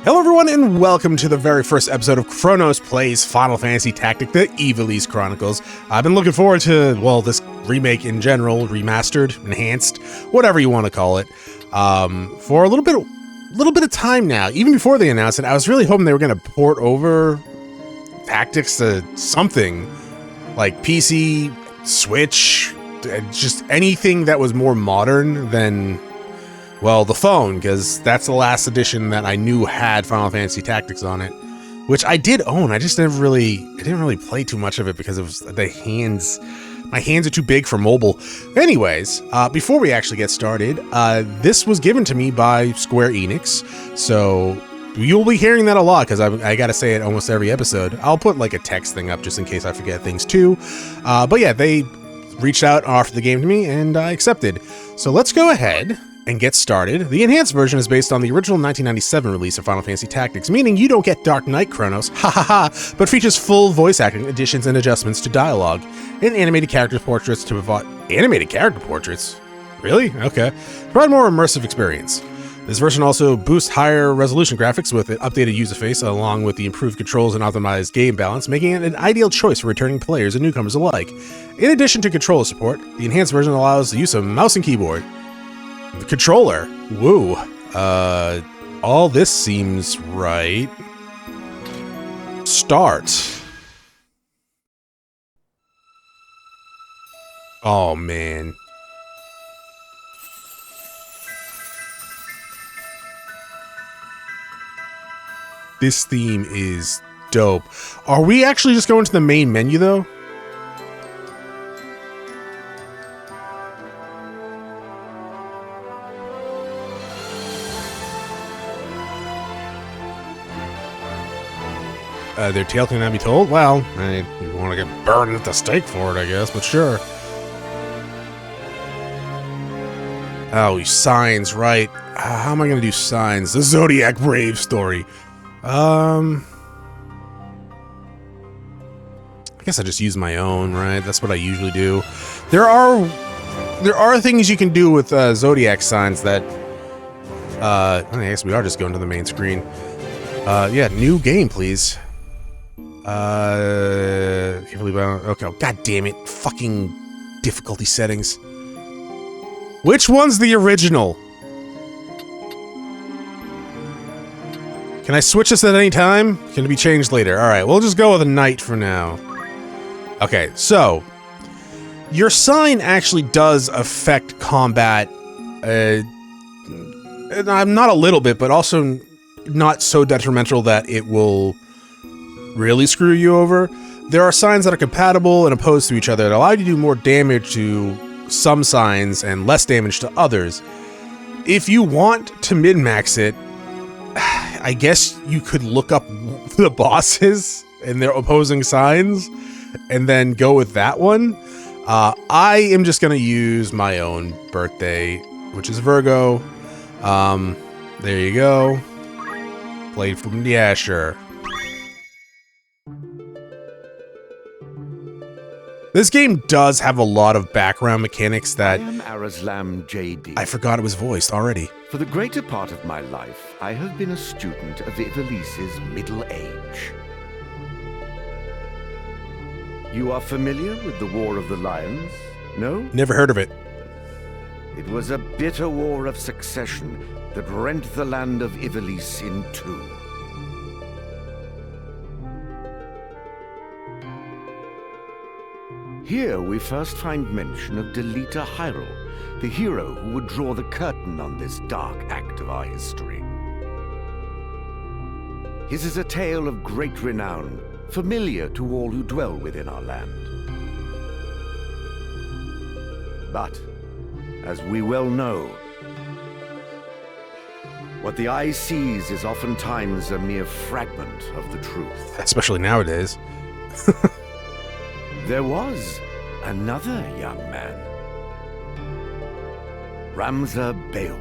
Hello everyone and welcome to the very first episode of Chronos Plays Final Fantasy Tactic, the Ivalice Chronicles. I've been looking forward to, well, this remake in general, remastered, enhanced, whatever you want to call it, for a little bit of time now. Even before they announced it, I was really hoping they were going to port over Tactics to something like PC, Switch, just anything that was more modern than, well, the phone, because that's the last edition that I knew had Final Fantasy Tactics on it, which I did own. I just didn't really play too much of it because it was my hands are too big for mobile. Anyways, before we actually get started, this was given to me by Square Enix, so you'll be hearing that a lot because I gotta say it almost every episode. I'll put like a text thing up just in case I forget things too. But yeah, they reached out, offered the game to me, and I accepted. So let's go ahead and get started. The enhanced version is based on the original 1997 release of Final Fantasy Tactics, meaning you don't get Dark Knight Chronos, but features full voice acting, additions and adjustments to dialogue, and animated character portraits to provide... Animated character portraits? Really? Okay. Provide more immersive experience. This version also boosts higher resolution graphics with an updated user face, along with the improved controls and optimized game balance, making it an ideal choice for returning players and newcomers alike. In addition to controller support, the enhanced version allows the use of mouse and keyboard. The controller. Woo. All this seems right. Start. Oh, man. This theme is dope. Are we actually just going to the main menu, though? Their tale cannot be told? Well, you want to get burned at the stake for it, I guess, but sure. Oh, signs, right. How am I going to do signs? The Zodiac Brave story. I guess I just use my own, right? That's what I usually do. There are things you can do with Zodiac signs that... I guess we are just going to the main screen. Yeah, new game, please. Can't believe I don't... Okay, god damn it. Fucking difficulty settings. Which one's the original? Can I switch this at any time? Can it be changed later? Alright, we'll just go with a knight for now. Okay, so... your sign actually does affect combat. Not a little bit, but also not so detrimental that it will really screw you over. There are signs that are compatible and opposed to each other that allow you to do more damage to some signs and less damage to others. If you want to min-max it, I guess you could look up the bosses and their opposing signs and then go with that one. I am just going to use my own birthday, which is Virgo. There you go. Played from... yeah, sure. This game does have a lot of background mechanics that... I am Arazlam J.D. I forgot it was voiced already. For the greater part of my life, I have been a student of Ivalice's middle age. You are familiar with the War of the Lions? No? Never heard of it. It was a bitter war of succession that rent the land of Ivalice in two. Here we first find mention of Delita Hyrule, the hero who would draw the curtain on this dark act of our history. His is a tale of great renown, familiar to all who dwell within our land. But, as we well know, what the eye sees is oftentimes a mere fragment of the truth. Especially nowadays. There was another young man, Ramza Beoulve,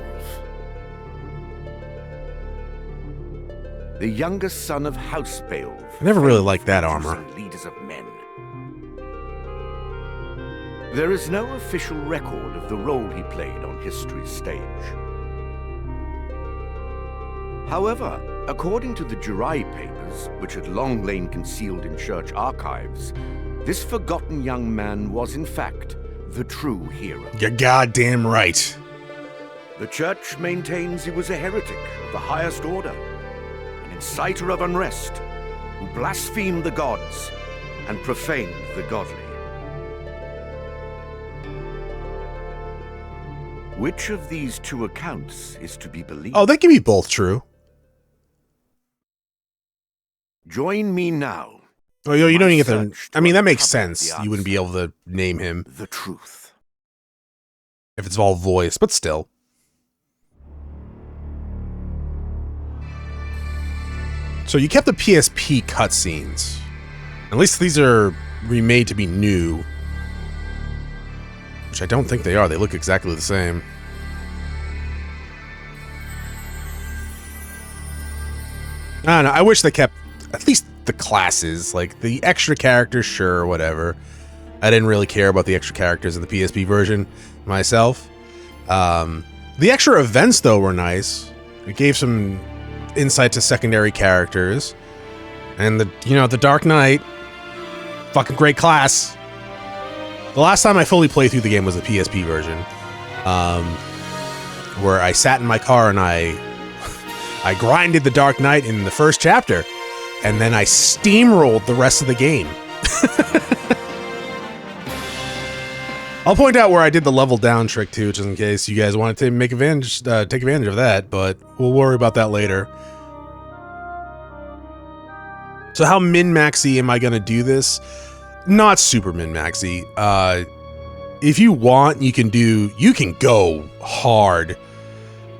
the youngest son of House Beoulve. I never really liked that armor. Leaders of men. There is no official record of the role he played on history's stage. However, according to the Jurai papers, which had long lain concealed in church archives, this forgotten young man was in fact the true hero. You're goddamn right. The church maintains he was a heretic of the highest order, an inciter of unrest, who blasphemed the gods and profaned the godly. Which of these two accounts is to be believed? Oh, they can be both true. Join me now. Oh, you don't even get to... Search I mean, that makes uncover sense. the You wouldn't be able to name him The truth. if it's all voice, but still. So you kept the PSP cutscenes. At least these are remade to be new. Which I don't think they are. They look exactly the same. I don't know. I wish they kept at least the classes. Like, the extra characters, sure, whatever. I didn't really care about the extra characters in the PSP version myself. The extra events, though, were nice. It gave some insight to secondary characters. And the Dark Knight, fucking great class. The last time I fully played through the game was the PSP version, where I sat in my car and I grinded the Dark Knight in the first chapter, and then I steamrolled the rest of the game. I'll point out where I did the level down trick too, just in case you guys wanted to take advantage of that, but we'll worry about that later. So how min-maxy am I going to do this? Not super min-maxy. If you want, you can go hard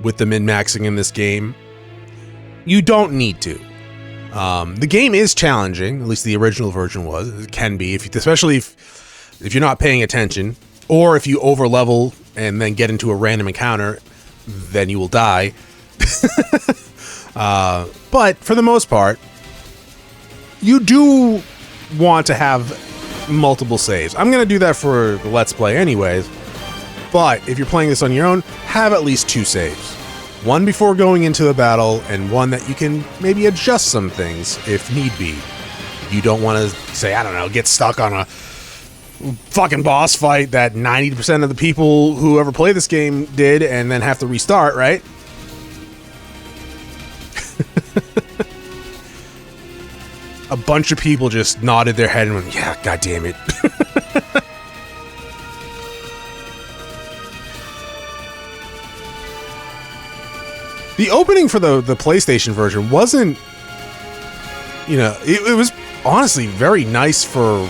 with the min-maxing in this game. You don't need to. The game is challenging, at least the original version was. It can be, especially if you're not paying attention, or if you over-level and then get into a random encounter, then you will die. But for the most part, you do want to have multiple saves. I'm going to do that for the Let's Play anyways, but if you're playing this on your own, have at least 2 saves. One before going into the battle, and one that you can maybe adjust some things if need be. You don't want to, say, I don't know, get stuck on a fucking boss fight that 90% of the people who ever play this game did, and then have to restart, right? A bunch of people just nodded their head and went, yeah, god damn it. The opening for the PlayStation version wasn't, it was honestly very nice for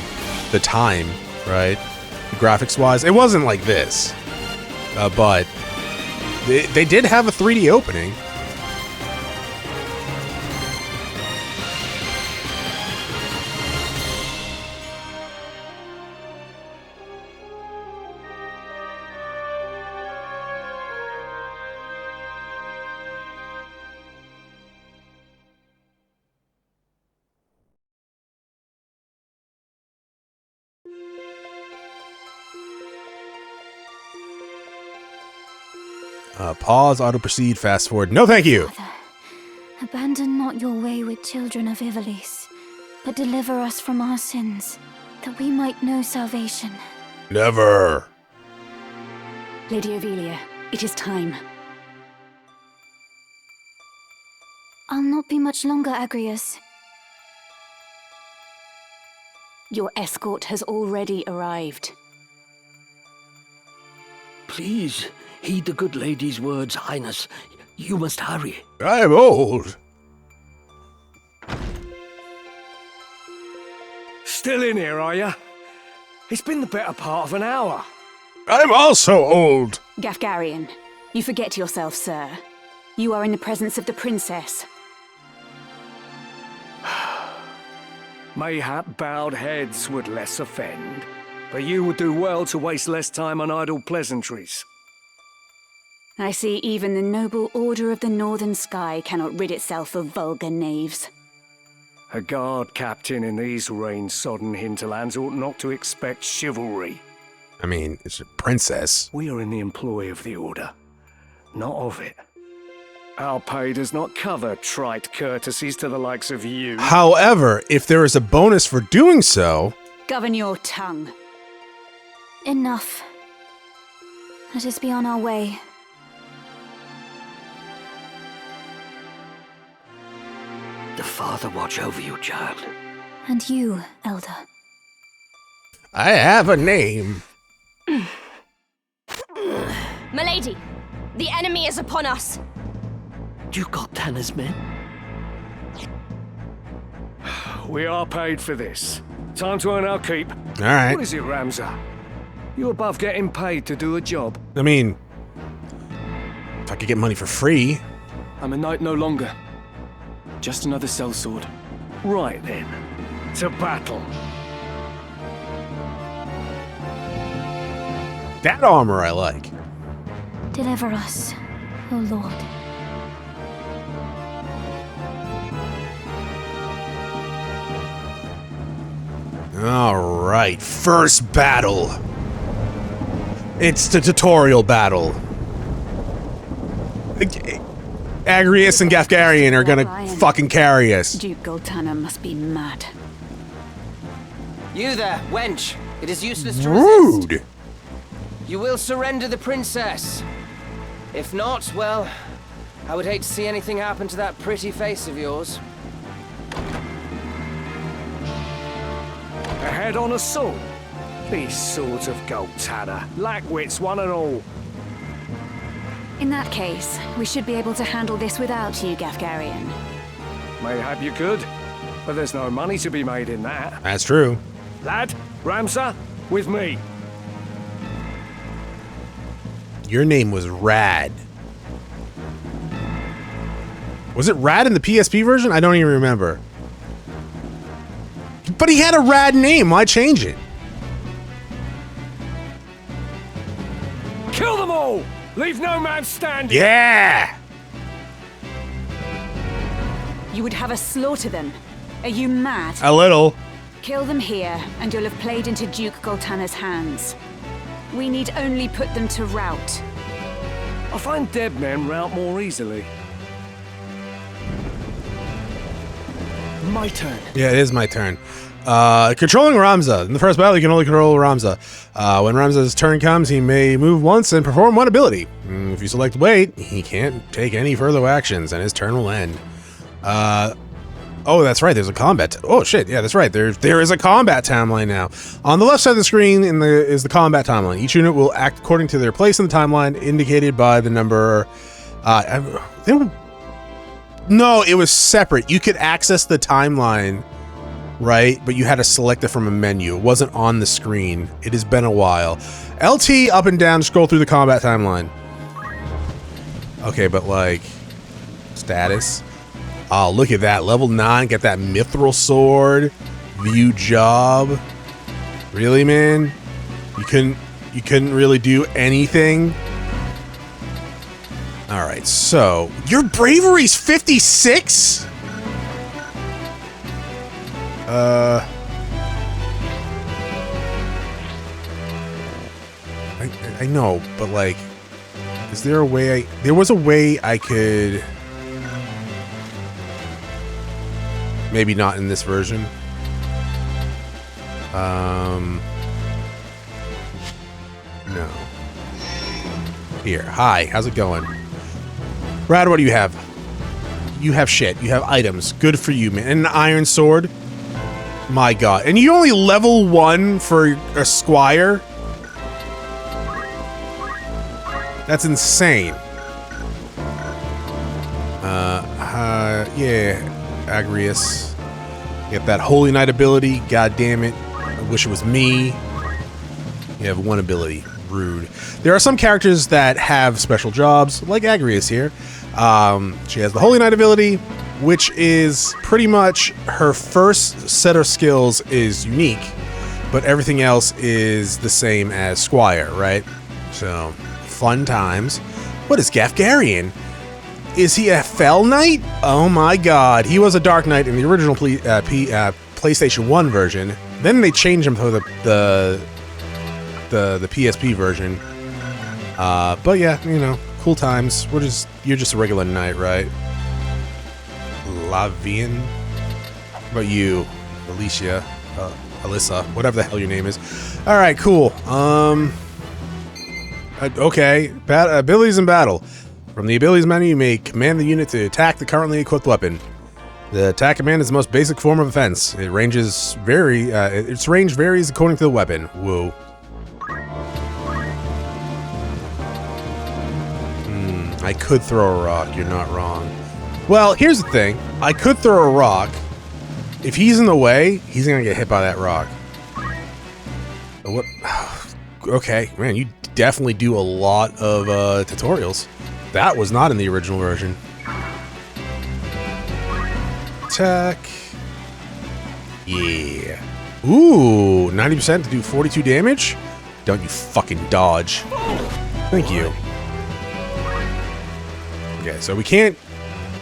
the time, right? Graphics-wise. It wasn't like this, but they did have a 3D opening. Pause, auto proceed, fast forward. No, thank you. Father, abandon not your wayward children of Ivalice, but deliver us from our sins, that we might know salvation. Never. Lady Ophelia, it is time. I'll not be much longer, Agrius. Your escort has already arrived. Please, heed the good lady's words, Highness. You must hurry. I'm old. Still in here, are you? It's been the better part of an hour. I'm also old. Gafgarian, you forget yourself, sir. You are in the presence of the princess. Mayhap bowed heads would less offend, but you would do well to waste less time on idle pleasantries. I see even the noble Order of the Northern Sky cannot rid itself of vulgar knaves. A guard captain in these rain-sodden hinterlands ought not to expect chivalry. I mean, it's a princess. We are in the employ of the Order, not of it. Our pay does not cover trite courtesies to the likes of you. However, if there is a bonus for doing so... Govern your tongue. Enough. Let us be on our way. The Father watch over you, child. And you, Elder. I have a name. Milady, the enemy is upon us. Duke Goltana's men? We are paid for this. Time to earn our keep. All right. What is it, Ramza? You above getting paid to do a job? I mean, if I could get money for free. I'm a knight no longer. Just another sellsword. Right then. To battle. That armor I like. Deliver us, O Lord. All right, first battle. It's the tutorial battle. Agrius and Gafgarian are gonna fucking carry us. Duke Goltana must be mad. You there, wench. It is useless to resist. Rude. You will surrender the princess. If not, well, I would hate to see anything happen to that pretty face of yours. A head on a sword. These swords of Goltana, lack wits one and all. In that case, we should be able to handle this without you, Gafgarian. Mayhap you could, but there's no money to be made in that. That's true. Lad, Ramza, with me. Your name was Rad. Was it Rad in the PSP version? I don't even remember. But he had a rad name. Why change it? Kill them all! Leave no man standing! Yeah! You would have us slaughter them. Are you mad? A little. Kill them here, and you'll have played into Duke Goltana's hands. We need only put them to rout. I find dead men rout more easily. My turn. Yeah, it is my turn. Controlling Ramza. In the first battle, you can only control Ramza. When Ramza's turn comes, he may move once and perform one ability. If you select wait, he can't take any further actions, and his turn will end. Oh, that's right. There's a combat. Oh shit! Yeah, that's right. There is a combat timeline now. On the left side of the screen is the combat timeline. Each unit will act according to their place in the timeline, indicated by the number. No, it was separate. You could access the timeline, right? But you had to select it from a menu. It wasn't on the screen. It has been a while. LT up and down to scroll through the combat timeline. Okay, but like status. Oh, look at that. Level 9, get that mithril sword. View job. Really, man? You couldn't really do anything? All right, so your bravery's 56? I know, but like, is there a way there was a way I could, maybe not in this version. No. Here, hi, how's it going? Brad, what do you have? You have shit. You have items. Good for you, man. And an iron sword. My god. And you only level 1 for a squire? That's insane. Yeah. Agrius. Get that Holy Knight ability. God damn it. I wish it was me. You have one ability. Rude. There are some characters that have special jobs, like Agrius here. She has the Holy Knight ability, which is pretty much her first set of skills is unique, but everything else is the same as Squire, right? So, fun times. What is Gafgarian? Is he a Fell Knight? Oh my god. He was a Dark Knight in the original PlayStation 1 version. Then they changed him for the PSP version. But yeah, you know, cool times. We're just you're just a regular knight, right? Lavian? What about you? Alicia? Alyssa? Whatever the hell your name is. Alright, cool. Okay. Abilities in battle. From the abilities menu, you may command the unit to attack the currently equipped weapon. The attack command is the most basic form of offense. Its range varies according to the weapon. Whoa. I could throw a rock, you're not wrong. Well, here's the thing. I could throw a rock. If he's in the way, he's gonna get hit by that rock. What? Okay, man, you definitely do a lot of tutorials. That was not in the original version. Attack. Yeah. Ooh, 90% to do 42 damage? Don't you fucking dodge. Thank you. Okay, so we can't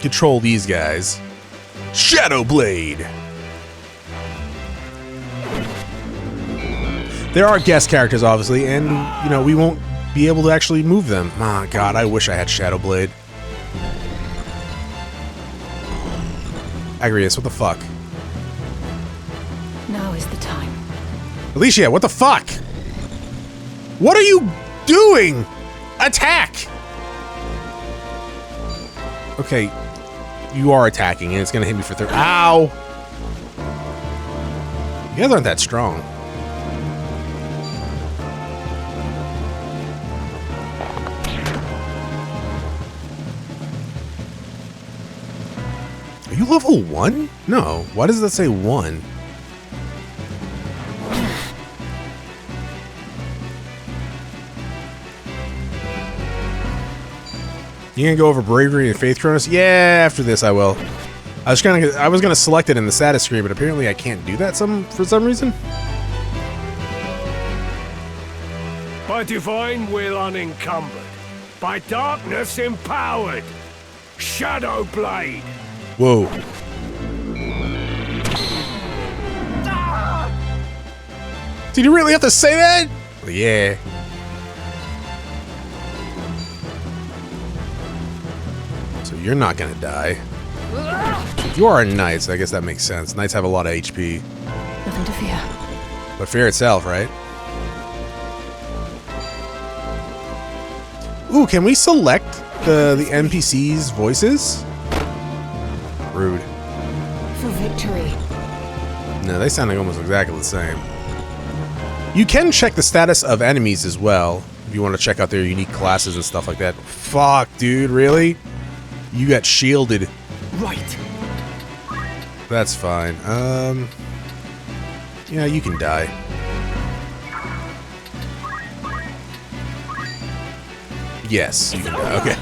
control these guys. Shadow Blade! There are guest characters, obviously, and, you know, we won't be able to actually move them. Ah, God, I wish I had Shadow Blade. Agrius, what the fuck? Now is the time. Alicia, what the fuck? What are you doing? Attack! Okay, you are attacking, and it's gonna hit me for 30. Ow! You guys aren't that strong. Are you level 1? No. Why does that say 1? You gonna go over bravery and faith, Chronos? Yeah, after this I will. I was gonna select it in the status screen, but apparently I can't do that for some reason. By divine will unencumbered, by darkness empowered. Shadow Blade. Whoa. Did you really have to say that? Yeah. So you're not gonna die. You are a knight, so I guess that makes sense. Knights have a lot of HP. Nothing to fear. But fear itself, right? Ooh, can we select the NPCs' voices? Rude. For victory. No, they sound like almost exactly the same. You can check the status of enemies as well, if you want to check out their unique classes and stuff like that. Fuck, dude, really? You got shielded. Right. That's fine. Yeah, you can die. Yes, you can die. Okay.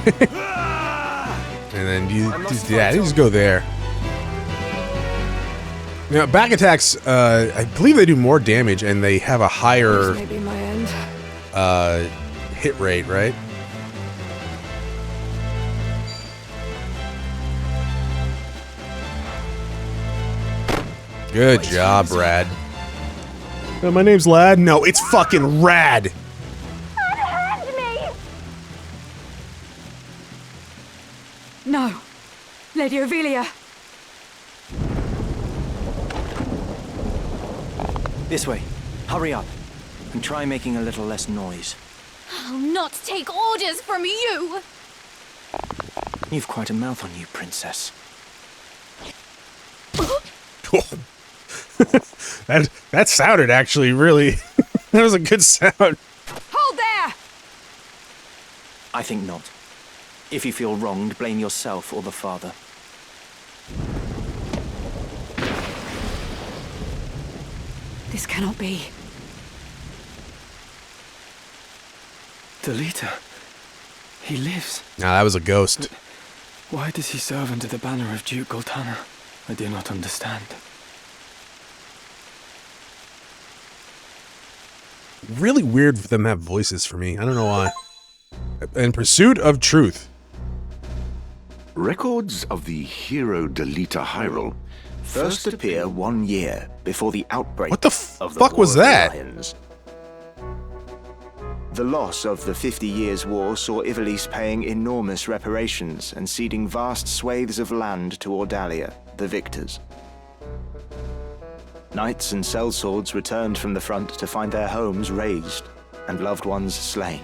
And then you just go there. Now, back attacks, I believe they do more damage and they have a higher hit rate, right? Good job, Rad. My name's Lad? No, it's fucking Rad! Unhand me! No. Lady Ophelia. This way. Hurry up. And try making a little less noise. I'll not take orders from you! You've quite a mouth on you, princess. that sounded actually really... that was a good sound. Hold there! I think not. If you feel wronged, blame yourself or the father. This cannot be. Delita. He lives. Nah, that was a ghost. Why does he serve under the banner of Duke Goltana? I do not understand. Really weird for them to have voices for me. I don't know why. In pursuit of truth. Records of the hero Delita Hyrule first appear 1 year before the outbreak What the of the fuck War was of the that? Lions. The loss of the 50 Years' War saw Ivalice paying enormous reparations and ceding vast swathes of land to Ordalia, the victors. Knights and sellswords returned from the front to find their homes razed and loved ones slain.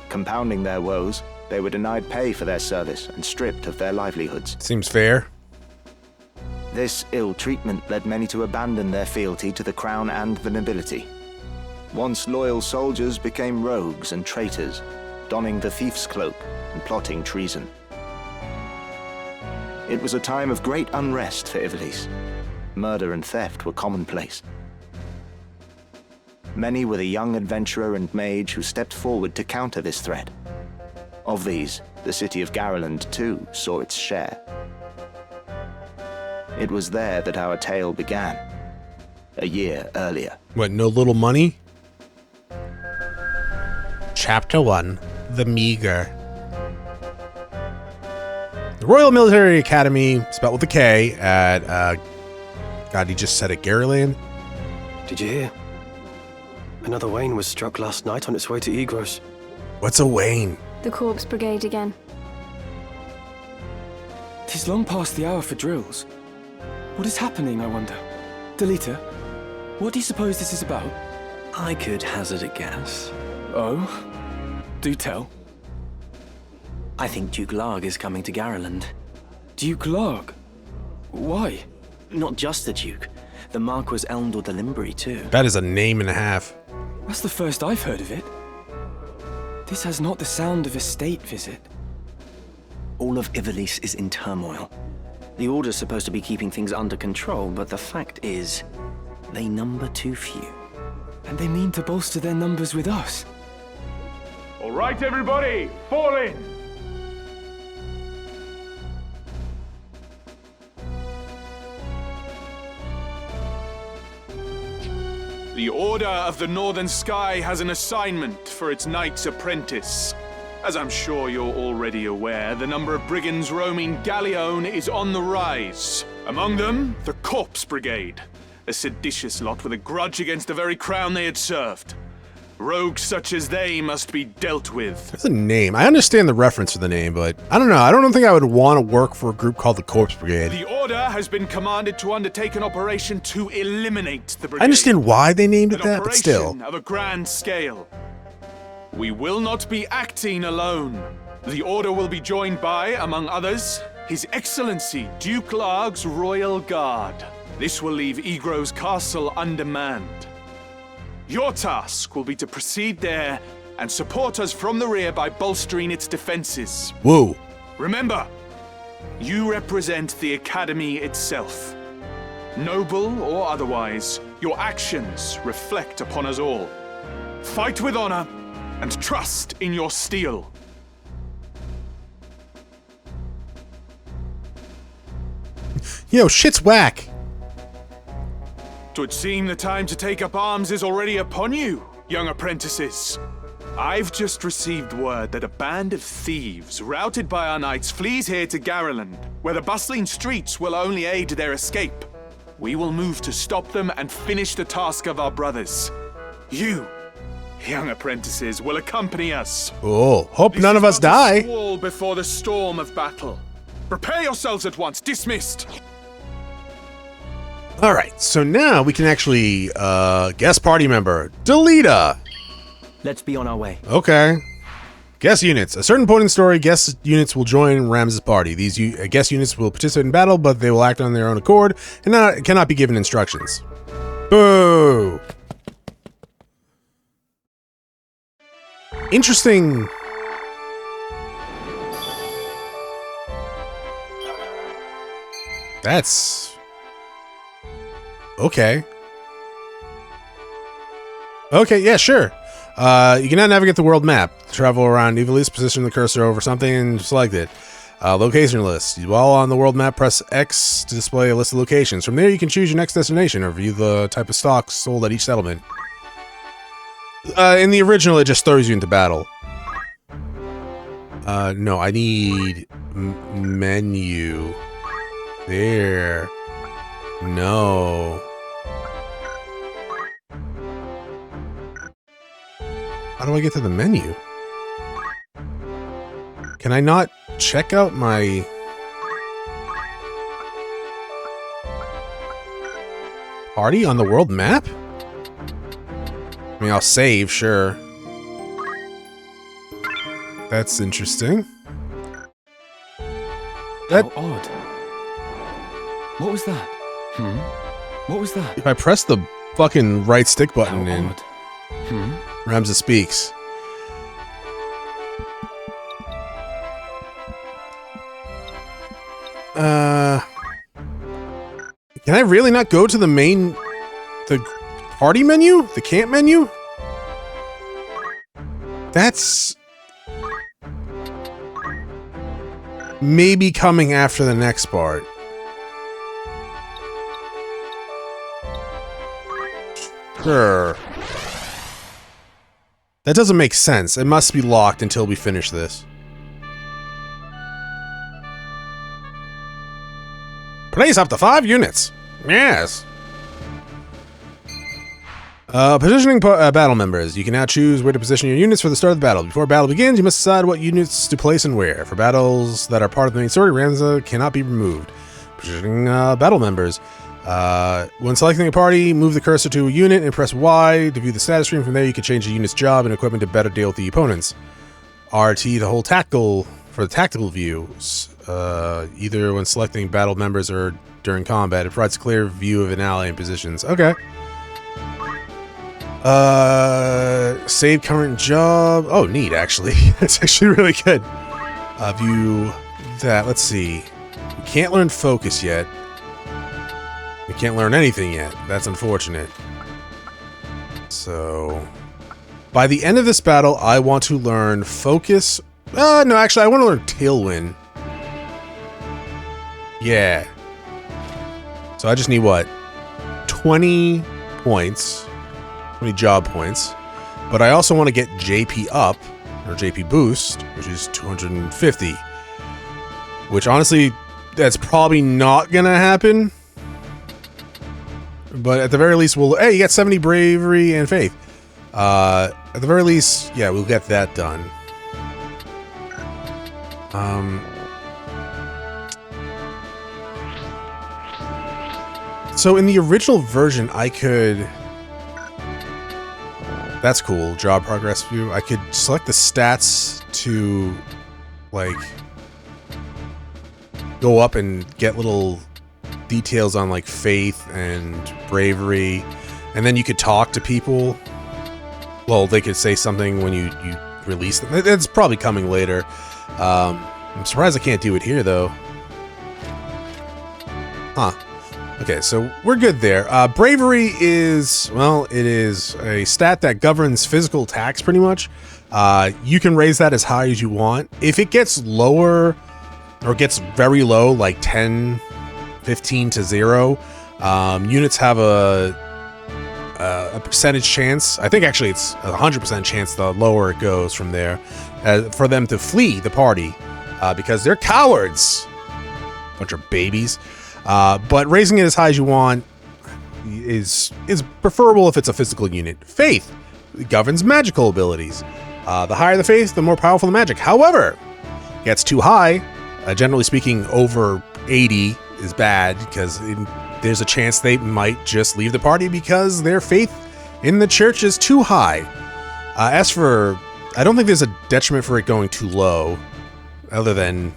Compounding their woes, they were denied pay for their service and stripped of their livelihoods. Seems fair. This ill treatment led many to abandon their fealty to the crown and the nobility. Once loyal soldiers became rogues and traitors, donning the thief's cloak and plotting treason. It was a time of great unrest for Ivalice. Murder and theft were commonplace. Many were the young adventurer and mage who stepped forward to counter this threat. Of these, the city of Garland, too, saw its share. It was there that our tale began, a year earlier. What, no little money? Chapter 1, The Meager. The Royal Military Academy, spelled with a K, at, God, he just said it, Garyland? Did you hear? Another Wayne was struck last night on its way to Egros. What's a Wayne? The Corpse Brigade again. 'Tis long past the hour for drills. What is happening, I wonder? Delita, what do you suppose this is about? I could hazard a guess. Oh? Do tell. I think Duke Larg is coming to Garland. Duke Larg? Why? Not just the Duke. The Marquis Elmdor de Limbury, too. That is a name and a half. That's the first I've heard of it. This has not the sound of a state visit. All of Ivalice is in turmoil. The Order's supposed to be keeping things under control, but the fact is, they number too few. And they mean to bolster their numbers with us. All right, everybody, fall in! The Order of the Northern Sky has an assignment for its Knight's Apprentice. As I'm sure you're already aware, the number of brigands roaming Galleon is on the rise. Among them, the Corpse Brigade, a seditious lot with a grudge against the very crown they had served. Rogues such as they must be dealt with. That's a name. I understand the reference to the name, but I don't know. I don't think I would want to work for a group called the Corpse Brigade. The Order has been commanded to undertake an operation to eliminate the brigade. I understand why they named it that, but still. An operation of a grand scale. We will not be acting alone. The Order will be joined by, among others, His Excellency Duke Larg's Royal Guard. This will leave Egros Castle undermanned. Your task will be to proceed there and support us from the rear by bolstering its defenses. Whoa. Remember, you represent the Academy itself. Noble or otherwise, your actions reflect upon us all. Fight with honor and trust in your steel. Yo, shit's whack. 'Twould seem the time to take up arms is already upon you, young apprentices. I've just received word that a band of thieves, routed by our knights, flees here to Garland, where the bustling streets will only aid their escape. We will move to stop them and finish the task of our brothers. You, young apprentices, will accompany us. Oh, hope none of us die. This is but a squall before the storm of battle. Prepare yourselves at once. Dismissed. All right, so now we can actually guest party member Delita. Let's be on our way. Okay. Guest units. At a certain point in the story, guest units will join Ramses' party. These guest units will participate in battle, but they will act on their own accord and cannot be given instructions. Boo! Interesting. That's... okay. Okay, yeah, sure. You can now navigate the world map. Travel around Ivalice, position the cursor over something, and select it. Location list. While on the world map, press X to display a list of locations. From there, you can choose your next destination or view the type of stocks sold at each settlement. In the original, it just throws you into battle. No, I need menu. There. No. How do I get to the menu? Can I not check out my... party on the world map? I mean, I'll save, sure. That's interesting. How odd. What was that? What was that? If I press the fucking right stick button and Ramza speaks. Can I really not go to the party menu? The camp menu? That's maybe coming after the next part. Sure. That doesn't make sense. It must be locked until we finish this. Place up to 5 units. Yes. Positioning battle members. You can now choose where to position your units for the start of the battle. Before battle begins, you must decide what units to place and where. For battles that are part of the main story, Ramza cannot be removed. Positioning battle members. When selecting a party, move the cursor to a unit and press Y to view the status screen. From there, you can change the unit's job and equipment to better deal with the opponents. RT to hold tactical for the tactical views. Either when selecting battle members or during combat. It provides a clear view of an ally and positions. Okay. Save current job. Oh, neat, actually. That's actually really good. View that. Let's see. We can't learn focus yet. We can't learn anything yet. That's unfortunate. So, by the end of this battle, I want to learn focus. No, actually, I want to learn tailwind. Yeah. So I just need what? 20 points. 20 job points. But I also want to get JP up, or JP boost, which is 250. Which honestly, that's probably not gonna happen. But at the very least, we'll... Hey, you got 70 bravery and faith. At the very least, yeah, we'll get that done. So in the original version, I could... That's cool, job progress view. I could select the stats to, like, go up and get little details on, like, faith and bravery. And then you could talk to people. Well, they could say something when you release them. It's probably coming later. I'm surprised I can't do it here, though. Huh. Okay, so we're good there. Bravery is, well, it is a stat that governs physical attacks, pretty much. You can raise that as high as you want. If it gets lower, or gets very low, like 10, 15 to 0, units have a percentage chance. I think actually it's a 100% chance the lower it goes from there, for them to flee the party, because they're cowards. Bunch of babies. But raising it as high as you want is preferable if it's a physical unit. Faith governs magical abilities. The higher the faith, the more powerful the magic. However, gets too high, generally speaking, over 80 is bad, because there's a chance they might just leave the party because their faith in the church is too high. As for, I don't think there's a detriment for it going too low, other than,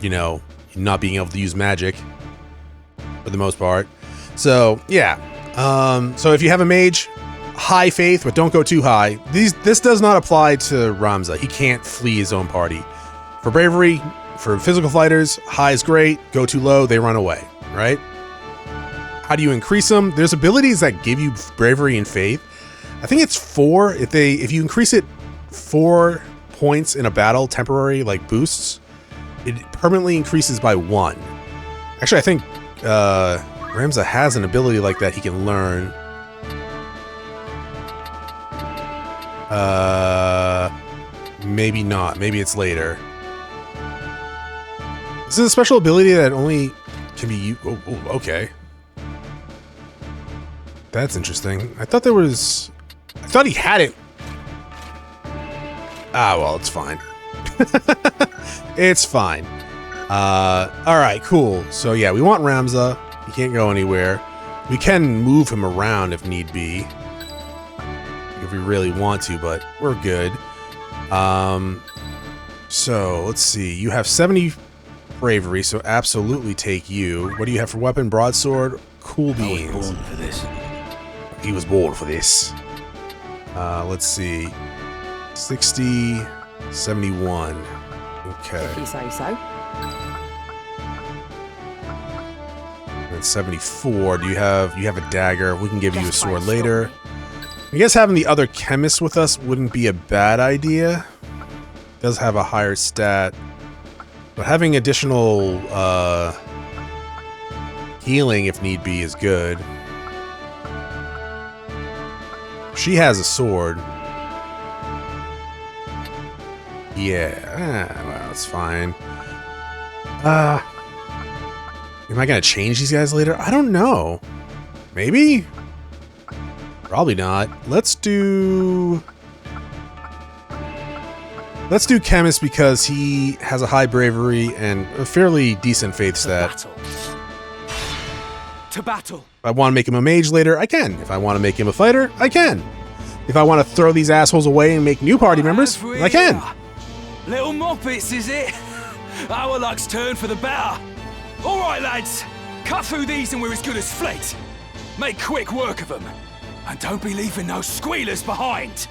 you know, not being able to use magic. For the most part. So, yeah. So if you have a mage, high faith, but don't go too high. This does not apply to Ramza. He can't flee his own party. For bravery, for physical fighters, high is great. Go too low, they run away, right? How do you increase them? There's abilities that give you bravery and faith. I think it's 4. If you increase it 4 points in a battle, temporary, like boosts, it permanently increases by 1. Actually, I think Ramza has an ability like that he can learn. Maybe not. Maybe it's later. This is a special ability that only can be used. Oh, okay. That's interesting. I thought he had it Ah, well, it's fine. It's fine. Alright, cool. So yeah, we want Ramza. He can't go anywhere. We can move him around if need be. If we really want to, but we're good. So, let's see. You have 70 bravery, so absolutely take you. What do you have for weapon? Broadsword? Cool beans. I was born for this. He was born for this. Let's see. 60, 71. Okay. If you say so. And 74. You have a dagger. We can give you a sword later. I guess having the other chemist with us wouldn't be a bad idea. Does have a higher stat. But having additional healing if need be is good. She has a sword. Yeah, well, that's fine. Am I gonna change these guys later? I don't know. Maybe? Probably not. Let's do Chemist because he has a high bravery and a fairly decent faith stat. To battle. If I want to make him a mage later, I can. If I want to make him a fighter, I can. If I want to throw these assholes away and make new party members, I can. Little Moppets, is it? Our luck's turned for the better. All right, lads. Cut through these and we're as good as fled. Make quick work of them. And don't be leaving no squealers behind.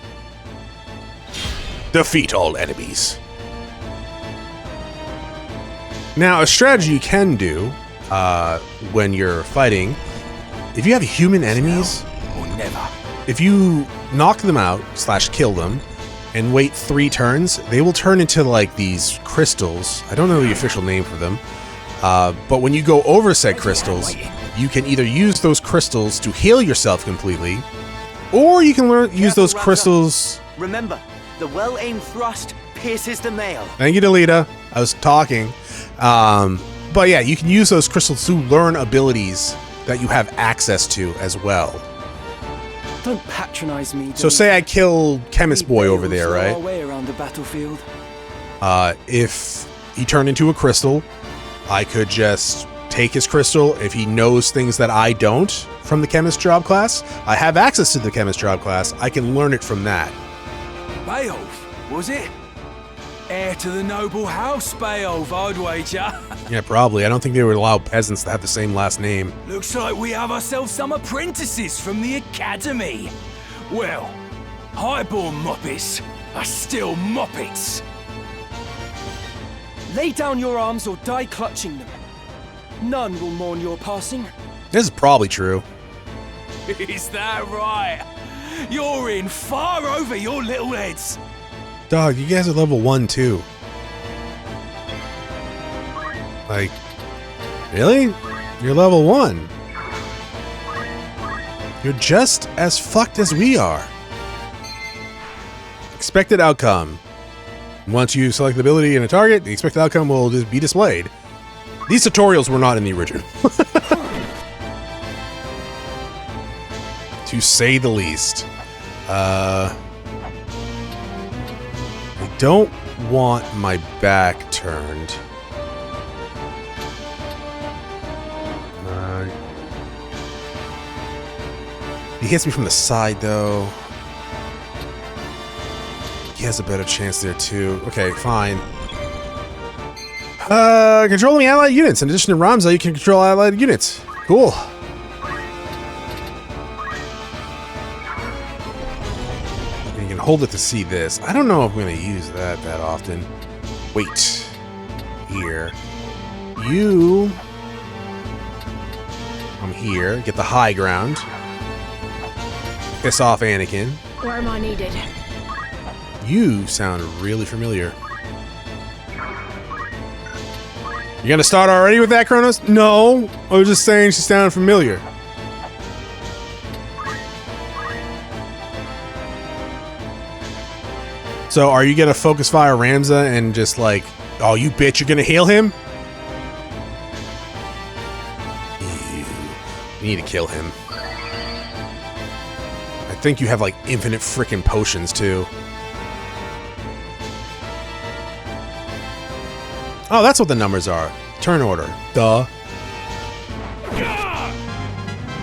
Defeat all enemies. Now, a strategy you can do when you're fighting, if you have human enemies, or never. If you knock them out / kill them and wait 3 turns, they will turn into like these crystals. I don't know the official name for them. But when you go over said crystals, you can either use those crystals to heal yourself completely, or you can use those crystals. Remember, the well-aimed thrust pierces the mail. Thank you, Delita. I was talking. But yeah, you can use those crystals to learn abilities that you have access to as well. Don't patronize me. So say I kill Chemist Boy over there, right? Our way around the battlefield. If he turned into a crystal, I could just take his crystal. If he knows things that I don't from the Chemist job class, I have access to the Chemist job class. I can learn it from that. Beoulve, was it? Heir to the noble house, Beoulve, I'd wager. Yeah, probably. I don't think they would allow peasants to have the same last name. Looks like we have ourselves some apprentices from the academy. Well, highborn Moppets are still Moppets. Lay down your arms or die clutching them. None will mourn your passing. This is probably true. Is that right? You're in far over your little heads. Dog, you guys are level 1 too. Like, really? You're level 1. You're just as fucked as we are. Expected outcome. Once you select the ability in a target, the expected outcome will just be displayed. These tutorials were not in the original. To say the least. I don't want my back turned. He hits me from the side, though. He has a better chance there, too. Okay, fine. Controlling allied units. In addition to Ramza, you can control allied units. Cool. And you can hold it to see this. I don't know if I'm going to use that often. Wait. Here. You... I'm here. Get the high ground. Piss off Anakin. Where am I needed? You sound really familiar. You gonna start already with that, Chronos? No, I was just saying she sounded familiar. So are you gonna focus fire Ramza and just like, oh, you bitch, you're gonna heal him? You need to kill him. I think you have like infinite frickin' potions too. Oh, that's what the numbers are. Turn order. Duh.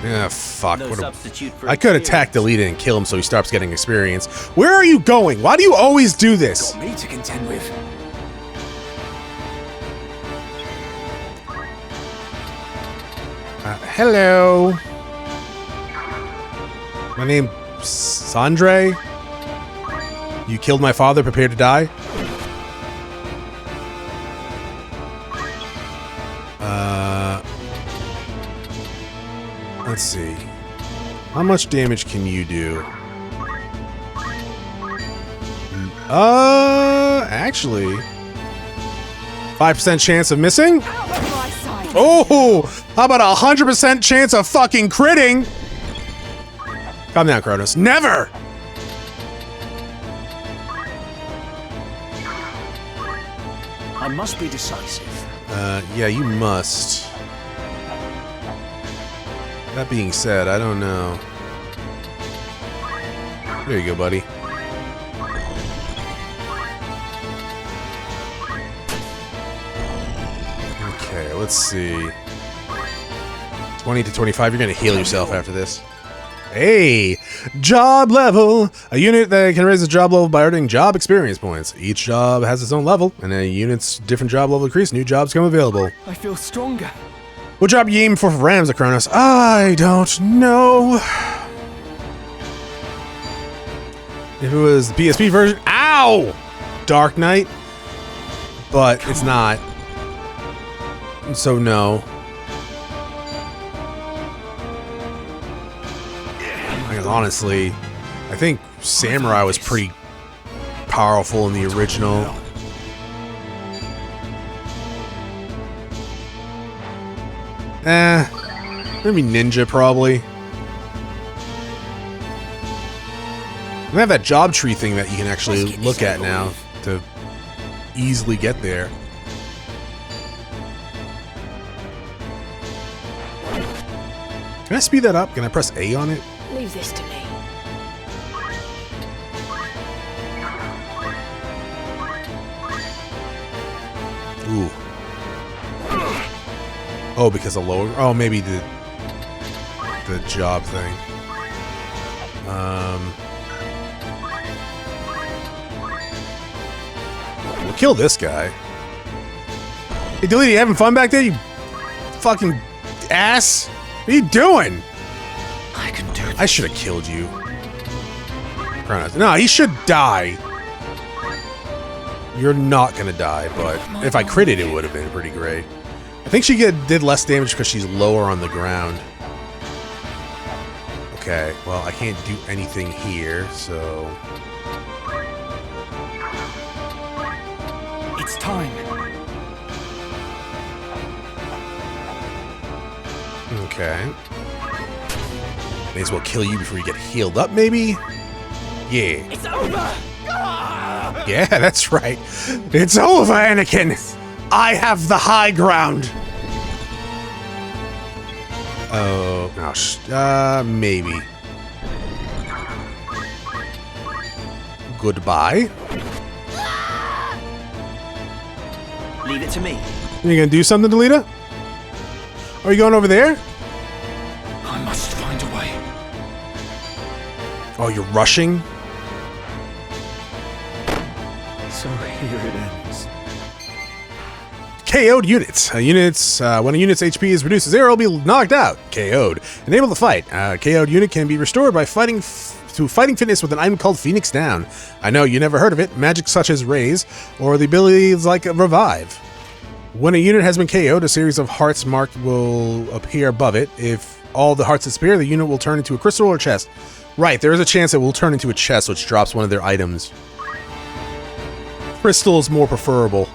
Yeah, fuck. No What substitute for I could attack, delete it, and kill him so he stops getting experience. Where are you going? Why do you always do this? Got me to contend with. Hello. My name's Sandre. You killed my father, prepare to die? Let's see. How much damage can you do? Actually, 5% chance of missing? Oh, how about 100% chance of fucking critting? Calm down, Chronos. Never! I must be decisive. Yeah, you must. That being said, I don't know. There you go, buddy. Okay, let's see. 20 to 25, you're gonna heal yourself after this. Hey! Job level! A unit that can raise its job level by earning job experience points. Each job has its own level, and a unit's different job level increase, new jobs come available. I feel stronger. What job you aiming for Rams, Chronos? I don't know. If it was the PSP version, ow! Dark Knight, but it's not. So no. Because honestly, I think Samurai was pretty powerful in the original. Maybe Ninja, probably. We have that job tree thing that you can actually look at now to easily get there. Can I speed that up? Can I press A on it? Leave this to me. Ooh. Oh, because of lower. Oh, maybe the job thing. We'll kill this guy. Hey, Delete, you having fun back there? You fucking ass. What are you doing? I can do this. I should have killed you. No, he should die. You're not gonna die, but if I critted, it would have been pretty great. I think she did less damage because she's lower on the ground. Okay, well, I can't do anything here, so... It's time. Okay. May as well kill you before you get healed up, maybe? Yeah. It's over! Yeah, that's right. It's over, Anakin! I have the high ground! Oh, maybe. Goodbye. Leave it to me. You gonna do something, Delita? Are you going over there? I must find a way. Oh, you're rushing? So here it ends. KO'd units. When a unit's HP is reduced to 0, it'll be knocked out. KO'd. Unable to fight. KO'd unit can be restored by fighting fitness with an item called Phoenix Down. I know you never heard of it. Magic such as Raise, or the abilities like Revive. When a unit has been KO'd, a series of hearts marked will appear above it. If all the hearts disappear, the unit will turn into a crystal or chest. Right, there is a chance it will turn into a chest, which drops one of their items. Crystal is more preferable.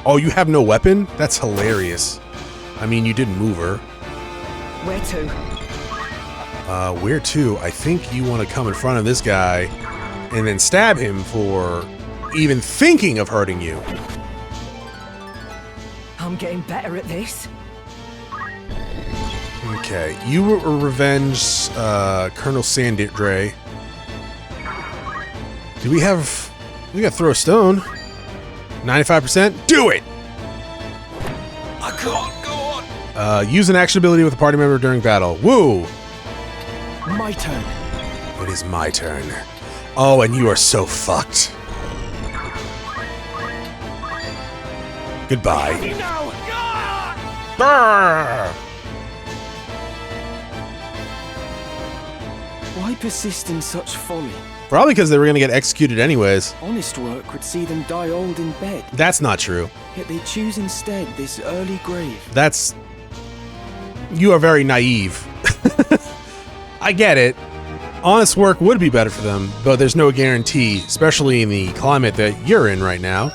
Oh, you have no weapon? That's hilarious. I mean, you didn't move her. Where to? Where to? I think you want to come in front of this guy and then stab him for even thinking of hurting you. I'm getting better at this. Okay, you will revenge Colonel Sanditray. Do we have... We gotta throw a stone. 95%? Do it! I can't go on! Use an action ability with a party member during battle. Woo! My turn. It is my turn. Oh, and you are so fucked. Goodbye. Brrr! Why persist in such folly? Probably because they were gonna get executed anyways. Honest work would see them die old in bed. That's not true. Yet they choose instead this early grave. That's... You are very naive. I get it. Honest work would be better for them, but there's no guarantee, especially in the climate that you're in right now.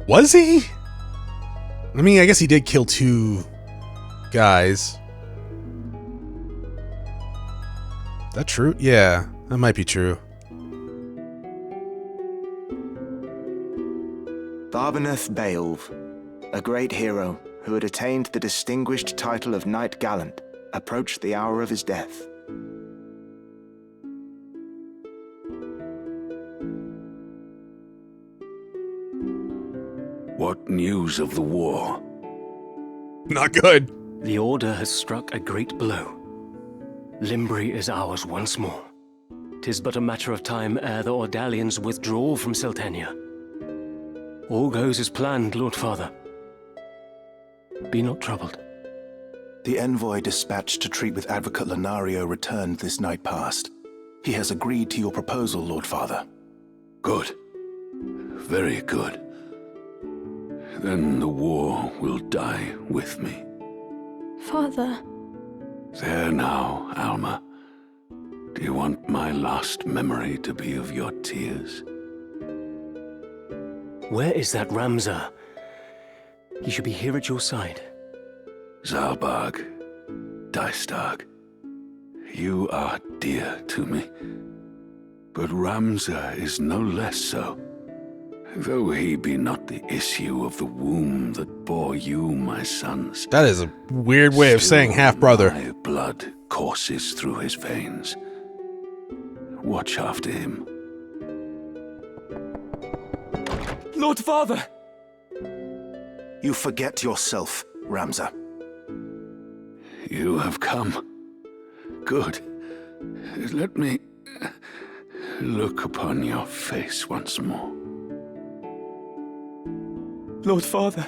Was he? I mean, I guess he did kill 2 guys. Is that true? Yeah, that might be true. Barbeneth Beoulve, a great hero who had attained the distinguished title of Knight Gallant, approached the hour of his death. What news of the war? Not good. The Order has struck a great blow. Limbri is ours once more. 'Tis but a matter of time ere the Ordalians withdraw from Seltenia. All goes as planned, Lord Father. Be not troubled. The envoy dispatched to treat with Advocate Lenario returned this night past. He has agreed to your proposal, Lord Father. Good. Very good. Then the war will die with me. Father. There now, Alma. Do you want my last memory to be of your tears? Where is that Ramza? He should be here at your side. Zalbarg, Dystag, you are dear to me. But Ramza is no less so. Though he be not the issue of the womb that bore you, my sons. That is a weird way of saying half-brother. My blood courses through his veins. Watch after him. Lord Father! You forget yourself, Ramza. You have come. Good. Let me look upon your face once more. Lord Father.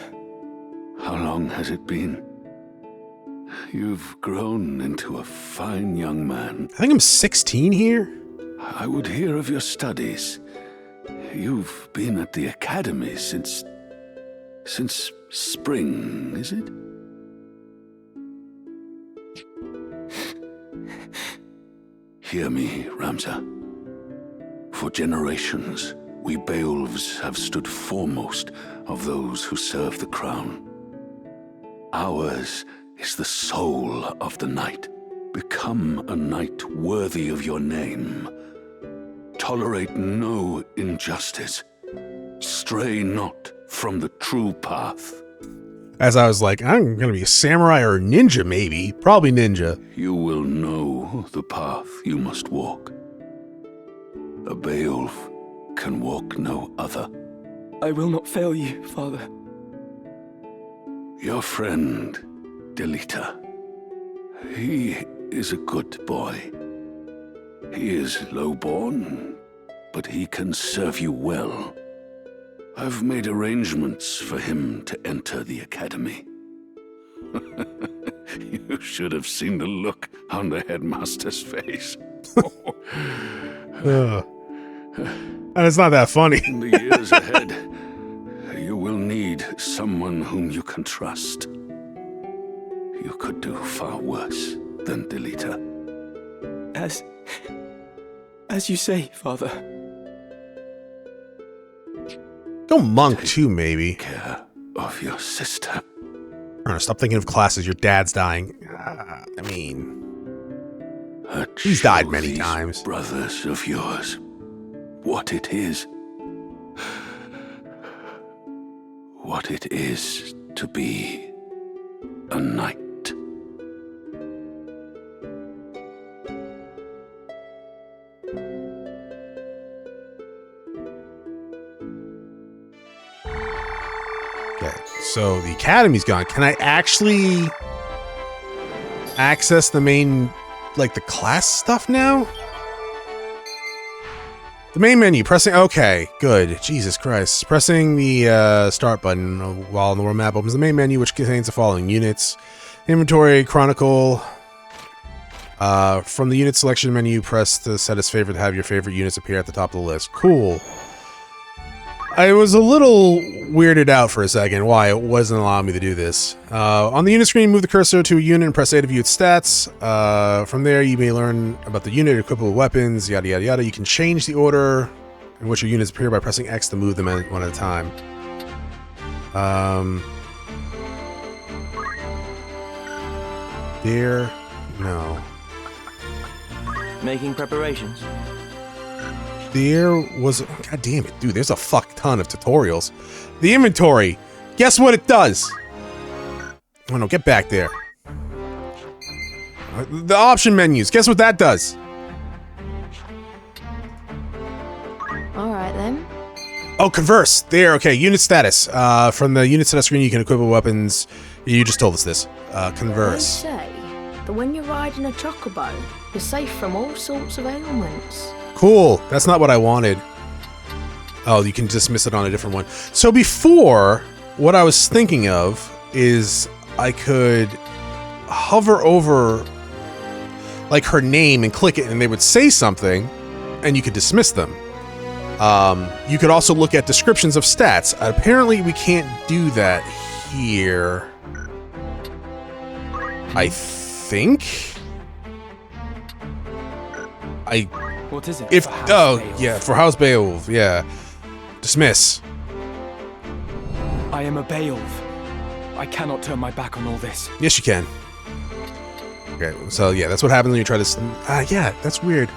How long has it been? You've grown into a fine young man. I think I'm 16 here. I would hear of your studies. You've been at the academy since spring, is it? Hear me, Ramza. For generations, we Beoulves have stood foremost of those who serve the crown. Ours is the soul of the knight. Become a knight worthy of your name. Tolerate no injustice. Stray not from the true path. As I was like, I'm gonna be a samurai or a ninja, maybe. Probably ninja. You will know the path you must walk. A Beoulve can walk no other. I will not fail you, Father. Your friend, Delita. He is a good boy. He is low-born, but he can serve you well. I've made arrangements for him to enter the academy. You should have seen the look on the headmaster's face. And it's not that funny. In the years ahead, you will need someone whom you can trust. You could do far worse than Delita. As you say, Father. Go monk too, maybe. Care of your sister. Stop thinking of classes. Your dad's dying. I mean, he's died many times. Brothers of yours, what it is. What it is to be a knight. Okay, so the academy's gone. Can I actually access the main, like the class stuff now? The main menu, pressing, okay, good. Jesus Christ. Pressing the start button while on the world map opens the main menu, which contains the following units. Inventory, Chronicle. From the unit selection menu, press the set as favorite to have your favorite units appear at the top of the list. Cool. I was a little weirded out for a second why it wasn't allowing me to do this. On the unit screen, move the cursor to a unit and press A to view its stats. From there, you may learn about the unit, equip with weapons, yada yada yada. You can change the order in which your units appear by pressing X to move them one at a time. There, no. Making preparations. There was, god damn it, dude, there's a fuck ton of tutorials. The inventory, guess what it does? Oh no, get back there. The option menus, guess what that does? Alright then. Oh, converse, there, okay, unit status. From the unit status screen, you can equip with weapons. You just told us this. Converse. They say that when you're riding a chocobo, you're safe from all sorts of ailments. Cool. That's not what I wanted. Oh, you can dismiss it on a different one. So before, what I was thinking of is I could hover over like her name and click it and they would say something and you could dismiss them. You could also look at descriptions of stats. Apparently we can't do that here. I think? What is it? If yeah, for House Beoulve, yeah. Dismiss. I am a Beoulve. I cannot turn my back on all this. Yes, you can. Okay, so yeah, that's what happens when you try to. Yeah, that's weird.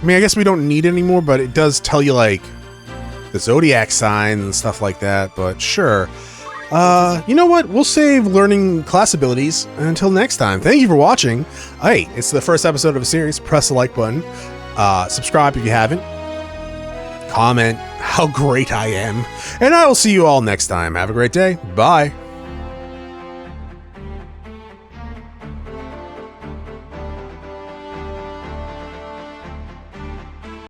I mean, I guess we don't need it anymore, but it does tell you like the zodiac signs and stuff like that. But sure. You know what? We'll save learning class abilities until next time. Thank you for watching. Hey, it's the first episode of a series. Press the like button. Subscribe if you haven't. Comment how great I am. And I will see you all next time. Have a great day. Bye.